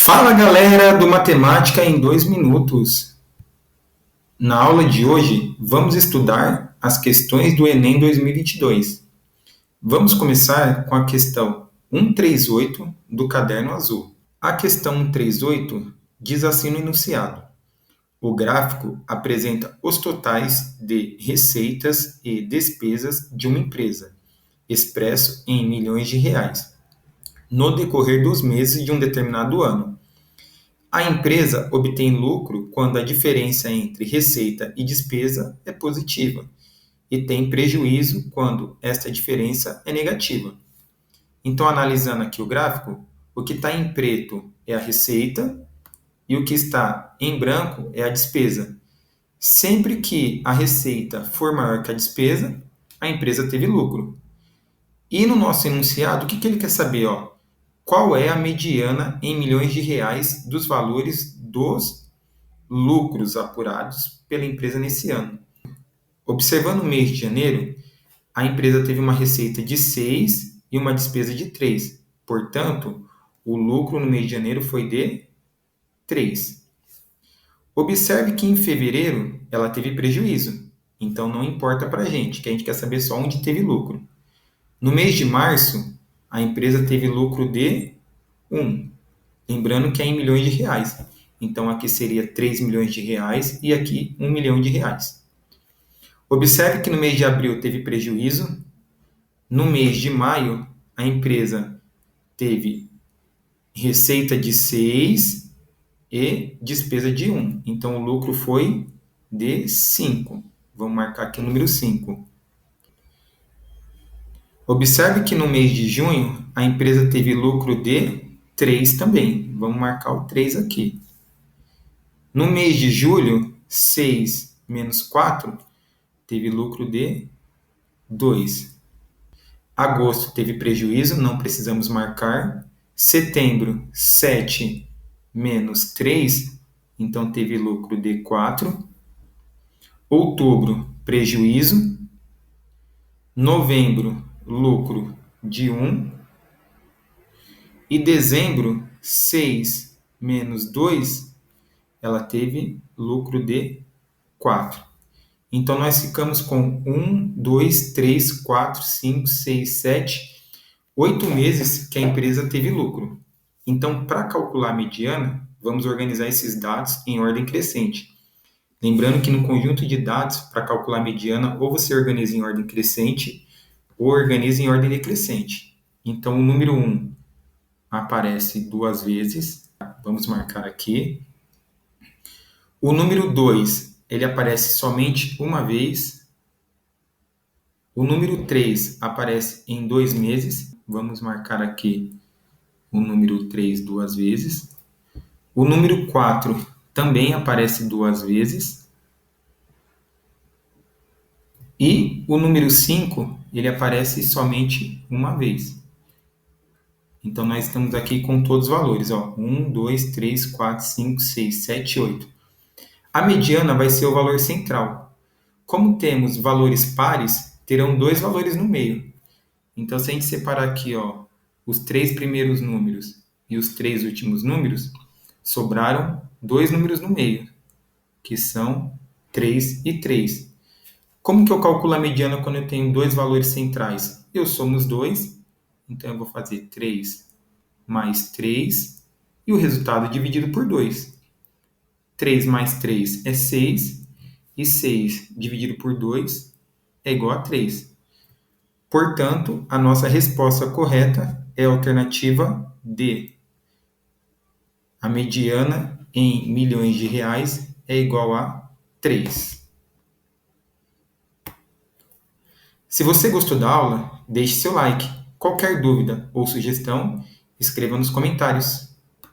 Fala galera do Matemática em 2 minutos. Na aula de hoje, vamos estudar as questões do Enem 2022. Vamos começar com a questão 138 do caderno azul. A questão 138 diz assim no enunciado: o gráfico apresenta os totais de receitas e despesas de uma empresa, expresso em milhões de reais, no decorrer dos meses de um determinado ano. A empresa obtém lucro quando a diferença entre receita e despesa é positiva e tem prejuízo quando esta diferença é negativa. Então, analisando aqui o gráfico, o que está em preto é a receita e o que está em branco é a despesa. Sempre que a receita for maior que a despesa, a empresa teve lucro. E no nosso enunciado, o que ele quer saber? Qual é a mediana em milhões de reais dos valores dos lucros apurados pela empresa nesse ano? Observando o mês de janeiro, a empresa teve uma receita de 6 e uma despesa de 3. Portanto, o lucro no mês de janeiro foi de 3. Observe que em fevereiro ela teve prejuízo, então não importa para a gente, que a gente quer saber só onde teve lucro. No mês de março, a empresa teve lucro de 1, lembrando que é em milhões de reais. Então aqui seria 3 milhões de reais e aqui 1 milhão de reais. Observe que no mês de abril teve prejuízo. No mês de maio, a empresa teve receita de 6 e despesa de 1. Então o lucro foi de 5. Vamos marcar aqui o número 5. Observe que no mês de junho, a empresa teve lucro de 3 também. Vamos marcar o 3 aqui. No mês de julho, 6 menos 4, teve lucro de 2. Agosto teve prejuízo, não precisamos marcar. Setembro, 7 menos 3, então teve lucro de 4. Outubro, prejuízo. Novembro, lucro de 1. E dezembro, 6 menos 2, ela teve lucro de 4. Então, nós ficamos com 1, 2, 3, 4, 5, 6, 7, 8 meses que a empresa teve lucro. Então, para calcular a mediana, vamos organizar esses dados em ordem crescente. Lembrando que no conjunto de dados, para calcular a mediana, ou você organiza em ordem crescente, ou organiza em ordem decrescente. Então, o número 1 aparece 2 vezes. Vamos marcar aqui. O número 2, ele aparece somente uma vez. O número 3 aparece em 2 meses. Vamos marcar aqui o número 3 2 vezes. O número 4 também aparece 2 vezes. E o número 5, ele aparece somente uma vez. Então, nós estamos aqui com todos os valores. 1, 2, 3, 4, 5, 6, 7, 8. A mediana vai ser o valor central. Como temos valores pares, terão 2 valores no meio. Então, se a gente separar aqui os 3 primeiros números e os 3 últimos números, sobraram 2 números no meio, que são 3 e 3. Como que eu calculo a mediana quando eu tenho 2 valores centrais? Eu somo os 2, então eu vou fazer 3 mais 3 e o resultado dividido por 2. 3 mais 3 é 6 e 6 dividido por 2 é igual a 3. Portanto, a nossa resposta correta é a alternativa D. A mediana em milhões de reais é igual a 3. Se você gostou da aula, deixe seu like. Qualquer dúvida ou sugestão, escreva nos comentários.